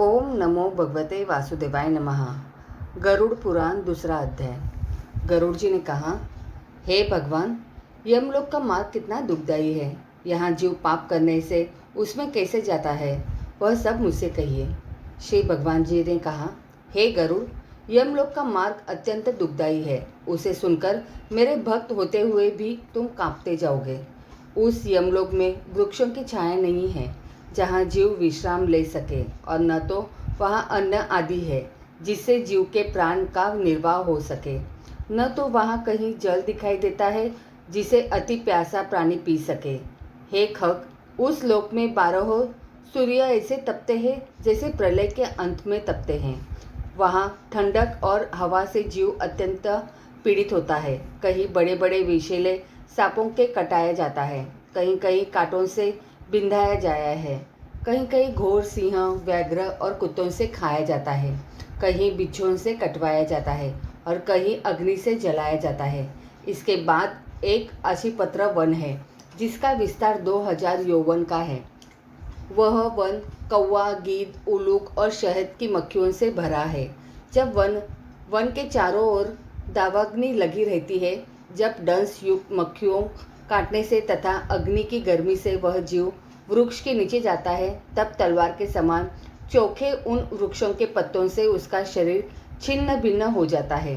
ओम नमो भगवते वासुदेवाय नमः। गरुड़ पुराण दूसरा अध्याय। गरुड़ जी ने कहा, हे भगवान, यमलोक का मार्ग कितना दुखदायी है। यहाँ जीव पाप करने से उसमें कैसे जाता है, वह सब मुझसे कहिए। श्री भगवान जी ने कहा, हे गरुड़, यमलोक का मार्ग अत्यंत दुखदायी है। उसे सुनकर मेरे भक्त होते हुए भी तुम कांपते जाओगे। उस यमलोक में वृक्षों की छाया नहीं है जहाँ जीव विश्राम ले सके, और न तो वहाँ अन्न आदि है जिससे जीव के प्राण का निर्वाह हो सके, न तो वहाँ कहीं जल दिखाई देता है जिसे अति प्यासा प्राणी पी सके। हे खग, उस लोक में 12 सूर्य ऐसे तपते हैं जैसे प्रलय के अंत में तपते हैं। वहाँ ठंडक और हवा से जीव अत्यंत पीड़ित होता है। कहीं बड़े बड़े विषैले सांपों के कटाया जाता है, कहीं कहीं कांटों से बिंधाया जाया है, कहीं कहीं घोर सिंह, व्याघ्र और कुत्तों से खाया जाता है, कहीं बिच्छुओं से कटवाया जाता है और कहीं अग्नि से जलाया जाता है। इसके बाद एक अशीपत्र वन है जिसका विस्तार 2000 यौवन का है। वह वन कौवा, गीद, उल्लूक और शहद की मक्खियों से भरा है। जब वन के चारों ओर दावाग्नि लगी रहती है, जब डंस युक्त मक्खियों काटने से तथा अग्नि की गर्मी से वह जीव वृक्ष के नीचे जाता है, तब तलवार के समान चोखे उन वृक्षों के पत्तों से उसका शरीर छिन्न भिन्न हो जाता है।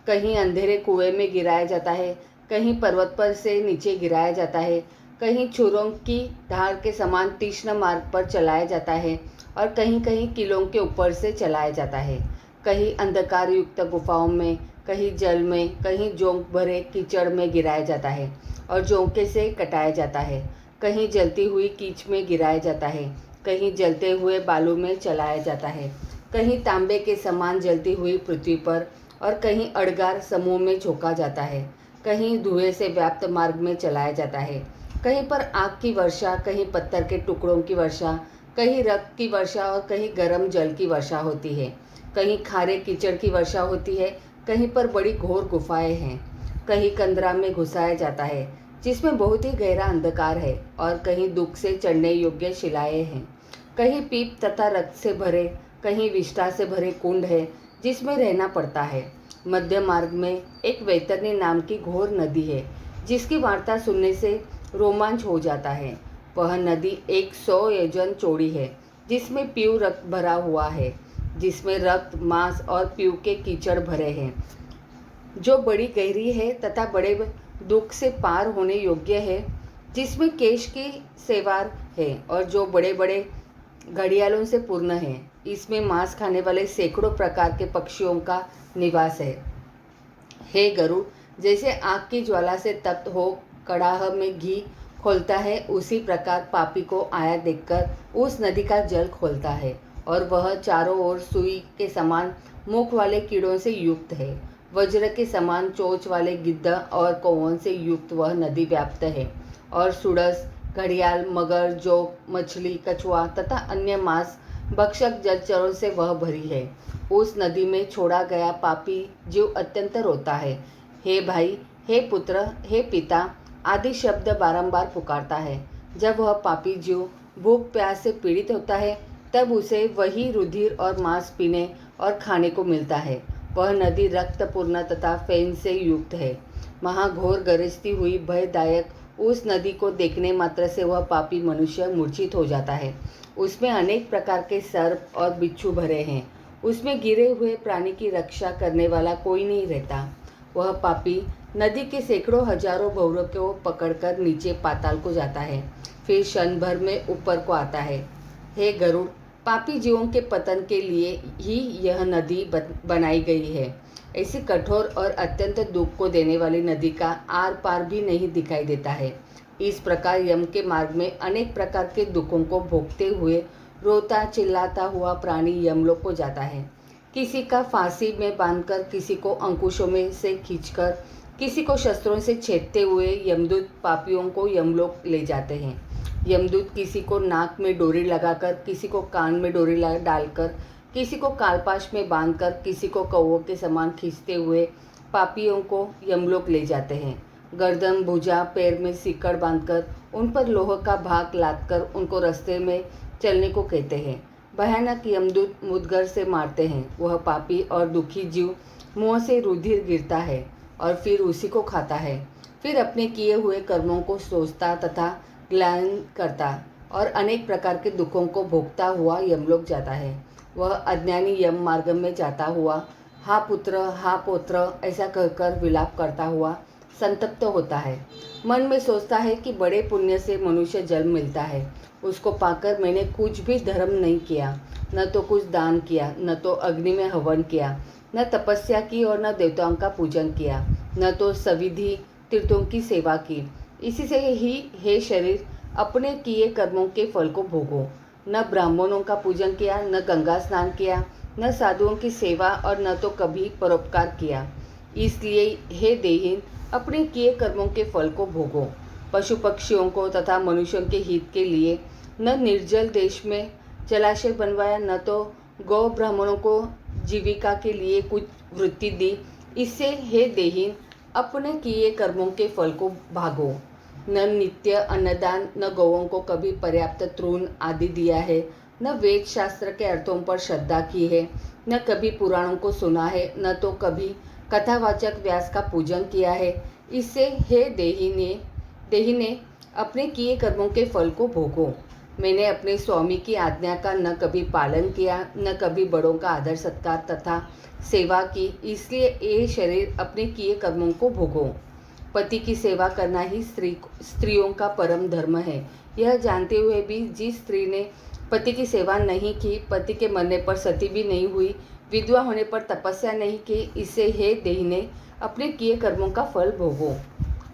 कहीं अंधेरे कुएं में गिराया जाता है, कहीं पर्वत पर से नीचे गिराया जाता है, कहीं छुरों की धार के समान तीक्ष्ण मार्ग पर चलाया जाता है और कहीं कहीं किलों के ऊपर से चलाया जाता है। कहीं अंधकार युक्त गुफाओं में, कहीं जल में, कहीं जोंक भरे कीचड़ में गिराया जाता है और जोंके से कटाया जाता है। कहीं जलती हुई कीच में गिराया जाता है, कहीं जलते हुए बालू में चलाया जाता है, कहीं तांबे के समान जलती हुई पृथ्वी पर और कहीं अड़गार समूह में झोंका जाता है, कहीं धुएं से व्याप्त मार्ग में चलाया जाता है। कहीं पर आग की वर्षा, कहीं पत्थर के टुकड़ों की वर्षा, कहीं रक्त की वर्षा और कहीं गर्म जल की वर्षा होती है। कहीं खारे कीचड़ की वर्षा होती है, कहीं पर बड़ी घोर गुफाएं हैं। कहीं कंदरा में घुसाया जाता है जिसमें बहुत ही गहरा अंधकार है, और कहीं दुख से चढ़ने योग्य शिलाएं हैं। कहीं पीप तथा रक्त से भरे, कहीं विष्ठा से भरे कुंड है जिसमें रहना पड़ता है। मध्य मार्ग में एक वैतरणी नाम की घोर नदी है जिसकी वार्ता सुनने से रोमांच हो जाता है। वह नदी 100 योजन चौड़ी है, जिसमें पीव रक्त भरा हुआ है, जिसमें रक्त, मांस और पीव के कीचड़ भरे हैं, जो बड़ी गहरी है तथा बड़े दुख से पार होने योग्य है, जिसमें केश की सेवार है और जो बड़े बड़े घड़ियालों से पूर्ण है। इसमें मांस खाने वाले सैकड़ों प्रकार के पक्षियों का निवास है। हे गरुड़, जैसे आग की ज्वाला से तप्त हो कड़ाह में घी खोलता है, उसी प्रकार पापी को आया देखकर उस नदी का जल खोलता है, और वह चारों ओर सुई के समान मुख वाले कीड़ों से युक्त है। वज्र के समान चोंच वाले गिद्ध और कौवों से युक्त वह नदी व्याप्त है, और सुड़स, घड़ियाल, मगर, जोक, मछली, कछुआ तथा अन्य मांस भक्षक जलचरों से वह भरी है। उस नदी में छोड़ा गया पापी जीव अत्यंत रोता है। हे भाई, हे पुत्र, हे पिता आदि शब्द बारंबार पुकारता है। जब वह पापी जीव भूख प्यास से पीड़ित होता है, तब उसे वही रुधिर और मांस पीने और खाने को मिलता है। वह नदी रक्तपूर्ण तथा फेन से युक्त है। महाघोर गरजती हुई भयदायक उस नदी को देखने मात्र से वह पापी मनुष्य मूर्छित हो जाता है। उसमें अनेक प्रकार के सर्प और बिच्छू भरे हैं। उसमें गिरे हुए प्राणी की रक्षा करने वाला कोई नहीं रहता। वह पापी नदी के सैकड़ों हजारों भंवरों को पकड़कर नीचे पाताल को जाता है, फिर क्षण भर में ऊपर को आता है। हे गरुड़, पापी जीवों के पतन के लिए ही यह नदी बनाई गई है। ऐसी कठोर और अत्यंत दुख को देने वाली नदी का आर पार भी नहीं दिखाई देता है। इस प्रकार यम के मार्ग में अनेक प्रकार के दुखों को भोगते हुए रोता चिल्लाता हुआ प्राणी यमलोक को जाता है। किसी का फांसी में बांधकर, किसी को अंकुशों में से खींचकर, किसी को शस्त्रों से छेदते हुए यमदूत पापियों को यमलोक ले जाते हैं। यमदूत किसी को नाक में डोरी लगाकर, किसी को कान में डोरी डालकर, किसी को कालपाश में बांधकर, किसी को कौवों के समान खींचते हुए पापियों को यमलोक ले जाते हैं। गर्दन, भुजा, पैर में सीकड़ बांधकर उन पर लोह का भाग लादकर उनको रास्ते में चलने को कहते हैं। भयानक यमदूत मुदगर से मारते हैं। वह पापी और दुखी जीव मुंह से रुधिर गिरता है और फिर उसी को खाता है। फिर अपने किए हुए कर्मों को सोचता तथा ग्लानि करता और अनेक प्रकार के दुखों को भोगता हुआ यमलोक जाता है। वह अज्ञानी यम मार्ग में जाता हुआ हा पुत्र हा पौत्र ऐसा कहकर विलाप करता हुआ संतप्त होता है। मन में सोचता है कि बड़े पुण्य से मनुष्य जन्म मिलता है। उसको पाकर मैंने कुछ भी धर्म नहीं किया, न तो कुछ दान किया, न तो अग्नि में हवन किया, न तपस्या की और न देवताओं का पूजन किया, न तो सविधि तीर्थों की सेवा की। इसी से ही हे शरीर अपने किए कर्मों के फल को भोगो। न ब्राह्मणों का पूजन किया, न गंगा स्नान किया, न साधुओं की सेवा और न तो कभी परोपकार किया। इसलिए हे देहीन अपने किए कर्मों के फल को भोगो। पशु पक्षियों को तथा मनुष्यों के हित के लिए न निर्जल देश में जलाशय बनवाया, न तो गौ ब्राह्मणों को जीविका के लिए कुछ वृत्ति दी। इससे हे देहीन अपने किए कर्मों के फल को भागो। न नित्य अन्नदान, न गौओं को कभी पर्याप्त तृण आदि दिया है, न वेद शास्त्र के अर्थों पर श्रद्धा की है, न कभी पुराणों को सुना है, न तो कभी कथावाचक व्यास का पूजन किया है। इससे हे देहिने अपने किए कर्मों के फल को भोगो। मैंने अपने स्वामी की आज्ञा का न कभी पालन किया, न कभी बड़ों का आदर सत्कार तथा सेवा की। इसलिए ये शरीर अपने किए कर्मों को भोगो। पति की सेवा करना ही स्त्रियों का परम धर्म है। यह जानते हुए भी जिस स्त्री ने पति की सेवा नहीं की, पति के मरने पर सती भी नहीं हुई, विधवा होने पर तपस्या नहीं की, इससे हे देहिने अपने किए कर्मों का फल भोगो।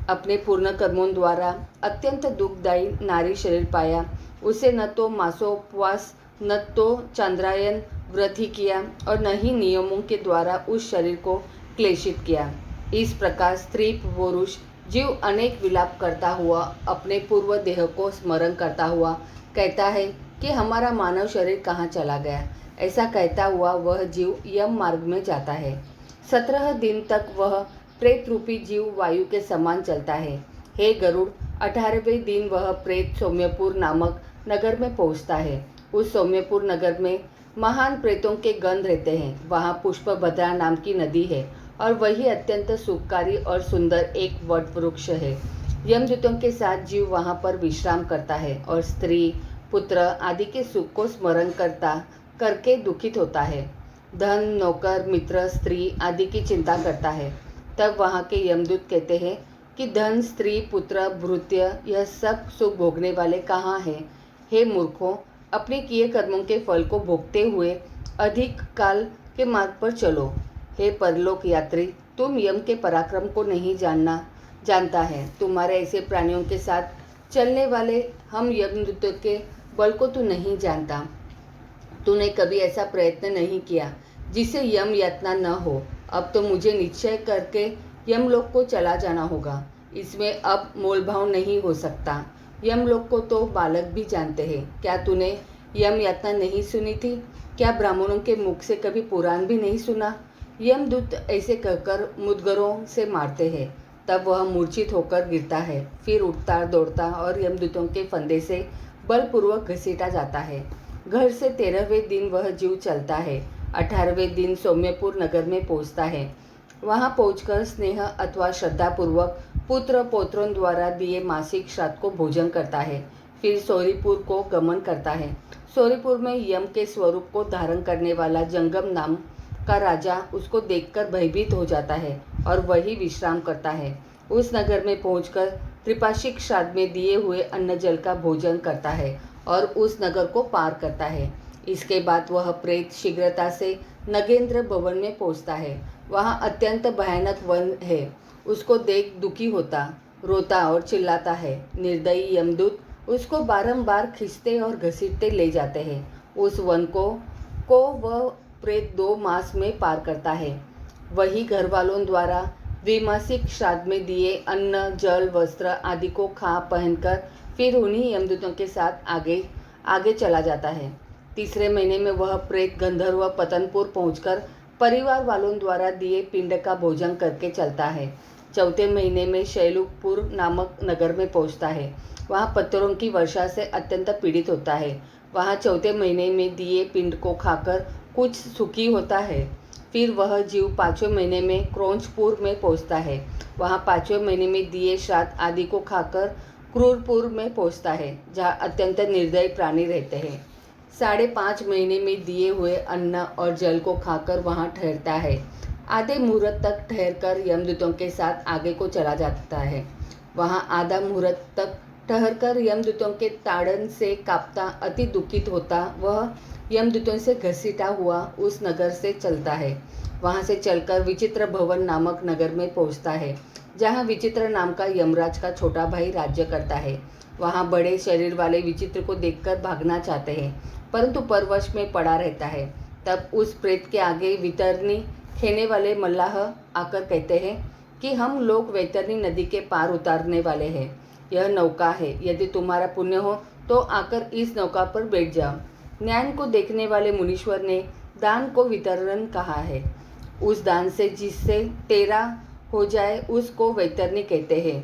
अपने पूर्ण कर्मों द्वारा अत्यंत दुखदायी नारी शरीर पाया, उसे न तो मासोपवास, न तो चंद्रायन व्रत ही किया और न ही नियमों के द्वारा उस शरीर को क्लेशित किया। इस प्रकार स्त्री पुरुष जीव अनेक विलाप करता हुआ अपने पूर्व देह को स्मरण करता हुआ कहता है कि हमारा मानव शरीर कहाँ चला गया। ऐसा कहता हुआ वह जीव यम मार्ग में जाता है। 17 दिन तक वह प्रेत रूपी जीव वायु के समान चलता है। हे गरुड़, 18वें दिन वह प्रेत सौम्यपुर नामक नगर में पहुंचता है। उस सौम्यपुर नगर में महान प्रेतों के गण रहते हैं। वहाँ पुष्पभद्रा नाम की नदी है और वही अत्यंत सुखकारी और सुंदर एक वट वृक्ष है। यमदूतों के साथ जीव वहाँ पर विश्राम करता है और स्त्री पुत्र आदि के सुख को स्मरण करके दुखित होता है। धन, नौकर, मित्र, स्त्री आदि की चिंता करता है। तब वहाँ के यमदूत कहते हैं कि धन, स्त्री, पुत्र, भृत्य यह सब सुख भोगने वाले कहाँ हैं? हे मूर्खों, अपने किए कर्मों के फल को भोगते हुए अधिक काल के मार्ग पर चलो। हे परलोक यात्री, तुम यम के पराक्रम को नहीं जानता है। तुम्हारे ऐसे प्राणियों के साथ चलने वाले हम यमदूतों के बल को तू नहीं जानता। तूने कभी ऐसा प्रयत्न नहीं किया जिससे यम यातना न हो। अब तो मुझे निश्चय करके यमलोक को चला जाना होगा। इसमें अब मोलभाव नहीं हो सकता। यमलोक को तो बालक भी जानते हैं। क्या तूने यम यातना नहीं सुनी थी? क्या ब्राह्मणों के मुख से कभी पुराण भी नहीं सुना? यमदूत ऐसे कहकर मुदगरों से मारते हैं। तब वह मूर्छित होकर गिरता है, फिर उठता दौड़ता और यमदूतों के फंदे से बलपूर्वक घसीटा जाता है। घर से 13वें दिन वह जीव चलता है। 18वें दिन सौम्यपुर नगर में पहुंचता है। वहां पहुंचकर स्नेह अथवा श्रद्धापूर्वक पुत्र पौत्रों द्वारा दिए मासिक श्राद्ध को भोजन करता है। फिर सौरीपुर को गमन करता है। सौरीपुर में यम के स्वरूप को धारण करने वाला जंगम नाम का राजा उसको देखकर भयभीत हो जाता है और वही विश्राम करता है। उस नगर में पहुंचकर त्रिपाशिक श्राद्ध में दिए हुए अन्न जल का भोजन करता है और उस नगर को पार करता है। इसके बाद वह प्रेत शीघ्रता से नगेंद्र भवन में पहुंचता है। वहाँ अत्यंत भयानक वन है। उसको देख दुखी होता, रोता और चिल्लाता है। निर्दयी यमदूत उसको बारंबार खींचते और घसीटते ले जाते हैं। उस वन को वह प्रेत 2 मास में पार करता है। वही घर वालों द्वारा द्विमासिक श्राद्ध में दिए अन्न, जल, वस्त्र आदि को खा पहनकर फिर उन्हीं यमदूतों के साथ आगे चला जाता है। तीसरे महीने में वह प्रेत गंधर्व पतनपुर पहुंचकर परिवार वालों द्वारा दिए पिंड का भोजन करके चलता है। चौथे महीने में शैलुपुर नामक नगर में पहुंचता है। वहाँ पत्थरों की वर्षा से अत्यंत पीड़ित होता है। वहाँ चौथे महीने में दिए पिंड को खाकर कुछ सुखी होता है। फिर वह जीव पाँचवें महीने में क्रौंचपुर में पहुँचता है। वहाँ पाँचवें महीने में दिए श्राद्ध आदि को खाकर क्रूरपुर में पहुँचता है, जहाँ अत्यंत निर्दयी प्राणी रहते हैं। 5.5 महीने में दिए हुए अन्न और जल को खाकर वहाँ ठहरता है। आधे मुहूर्त तक ठहरकर यमदूतों के साथ आगे को चला जाता है। वहाँ आधा मुहूर्त तक ठहरकर यमदूतों के ताड़न से कांपता अति दुखित होता वह यमदूतों से घसीटा हुआ उस नगर से चलता है। वहाँ से चलकर विचित्र भवन नामक नगर में पहुँचता है, जहाँ विचित्र नाम का यमराज का छोटा भाई राज्य करता है। वहाँ बड़े शरीर वाले विचित्र को देखकर भागना चाहते हैं, परंतु परवश में पड़ा रहता है। तब उस प्रेत के आगे वितरनी खेने वाले मल्लाह आकर कहते हैं कि हम लोग वैतरनी नदी के पार उतारने वाले हैं। यह नौका है, यदि तुम्हारा पुण्य हो तो आकर इस नौका पर बैठ जाओ। न्याय को देखने वाले मुनीश्वर ने दान को वितरण कहा है। उस दान से जिससे तेरा हो जाए उसको वैतरणी कहते हैं।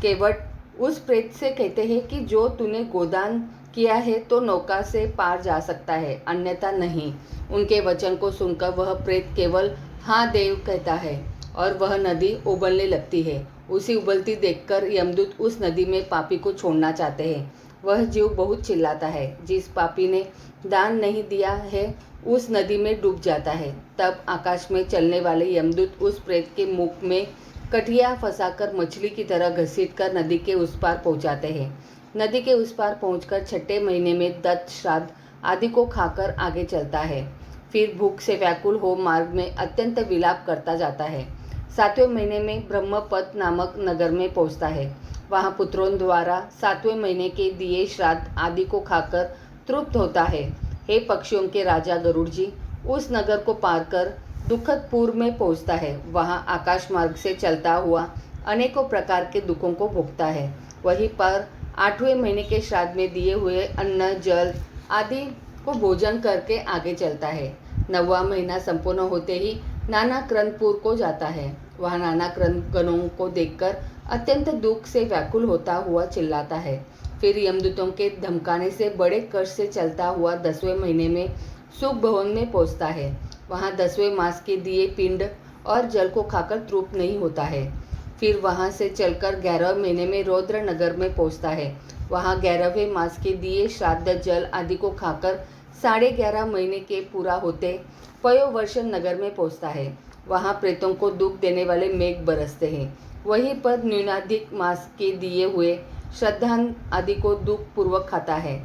केवट उस प्रेत से कहते हैं कि जो तूने गोदान किया है तो नौका से पार जा सकता है, अन्यथा नहीं। उनके वचन को सुनकर वह प्रेत केवल हाँ देव कहता है और वह नदी उबलने लगती है। उसी उबलती देखकर यमदूत उस नदी में पापी को छोड़ना चाहते हैं। वह जीव बहुत चिल्लाता है। जिस पापी ने दान नहीं दिया है उस नदी में डूब जाता है। तब आकाश में चलने वाले यमदूत उस प्रेत के मुख में कठिया फंसाकर मछली की तरह घसीटकर नदी के उस पार पहुंचाते हैं। नदी के उस पार पहुंचकर छठे महीने में दत्त श्राद्ध आदि को खाकर आगे चलता है। फिर भूख से व्याकुल हो मार्ग में अत्यंत विलाप करता जाता है। 7वें महीने में ब्रह्मपद नामक नगर में पहुंचता है। वहाँ पुत्रों द्वारा 7वें महीने के दिए श्राद्ध आदि को खाकर तृप्त होता है। हे पक्षियों के राजा गरुड़ जी, उस नगर को पार कर दुखदपुर में पहुंचता है। वहाँ आकाश मार्ग से चलता हुआ अनेकों प्रकार के दुखों को भोगता है। वहीं पर 8वें महीने के श्राद्ध में दिए हुए अन्न जल आदि को भोजन करके आगे चलता है। 9वां महीना संपूर्ण होते ही नाना क्रंदपुर को जाता है। वह नाना क्रंदगणों को देखकर अत्यंत दुख से व्याकुल होता हुआ चिल्लाता है। फिर यमदूतों के धमकाने से बड़े कष्ट से चलता हुआ 10वें महीने में सुख भवन में पहुंचता है। वहाँ 10वें मास के दिए पिंड और जल को खाकर तृप्त नहीं होता है। फिर वहाँ से चलकर 11वें महीने में रौद्र नगर में पहुंचता है। वहाँ 11वें मास के दिए श्राद्ध जल आदि को खाकर 11.5 महीने के पूरा होते पयोवर्षण नगर में पहुंचता है। वहाँ प्रेतों को दुख देने वाले मेघ बरसते हैं। वहीं पर न्यूनाधिक मास के दिए हुए श्रद्धान आदि को दुख पूर्वक खाता है।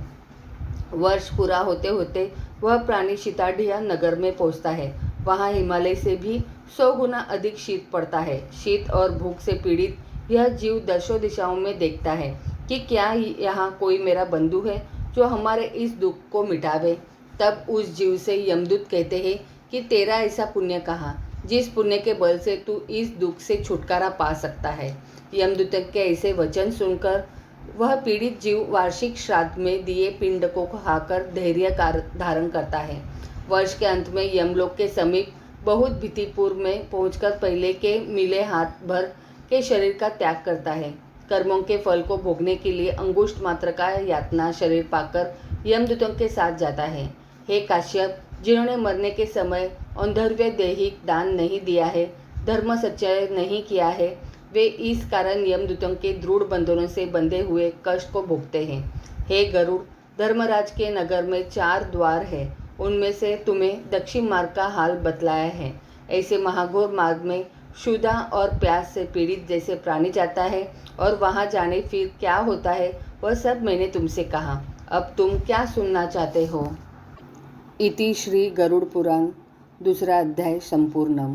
वर्ष पूरा होते होते वह प्राणी शीताढ़िया नगर में पहुंचता है। वहाँ हिमालय से भी 100 गुना अधिक शीत पड़ता है। शीत और भूख से पीड़ित यह जीव दशों दिशाओं में देखता है कि क्या यहाँ कोई मेरा बंधु है जो हमारे इस दुख को मिटावे। तब उस जीव से यमदूत कहते हैं कि तेरा ऐसा पुण्य कहाँ, जिस पुण्य के बल से तू इस दुख से छुटकारा पा सकता है। यमदूत के ऐसे वचन सुनकर वह पीड़ित जीव वार्षिक श्राद्ध में दिए पिंड को खाकर धैर्य धारण करता है। वर्ष के अंत में यमलोक के समीप बहुत भीतिपुर में पहुंचकर पहले के मिले हाथ भर के शरीर का त्याग करता है। कर्मों के फल को भोगने के लिए अंगुष्ठ मात्र का यातना शरीर पाकर यमदूतों के साथ जाता है। हे काश्यप, जिन्होंने मरने के समय औंधर्य दैहिक दान नहीं दिया है, धर्म सच्चाई नहीं किया है, वे इस कारण यमदूतों के दृढ़ बंधनों से बंधे हुए कष्ट को भोगते हैं। हे गरुड़, धर्मराज के नगर में 4 द्वार है, उनमें से तुम्हें दक्षिण मार्ग का हाल बतलाया है। ऐसे महाघोर मार्ग में क्षुधा और प्यास से पीड़ित जैसे प्राणी जाता है और वहाँ जाने फिर क्या होता है वह सब मैंने तुमसे कहा। अब तुम क्या सुनना चाहते हो। इति श्री गरुड़ पुराण 2 अध्याय संपूर्णम।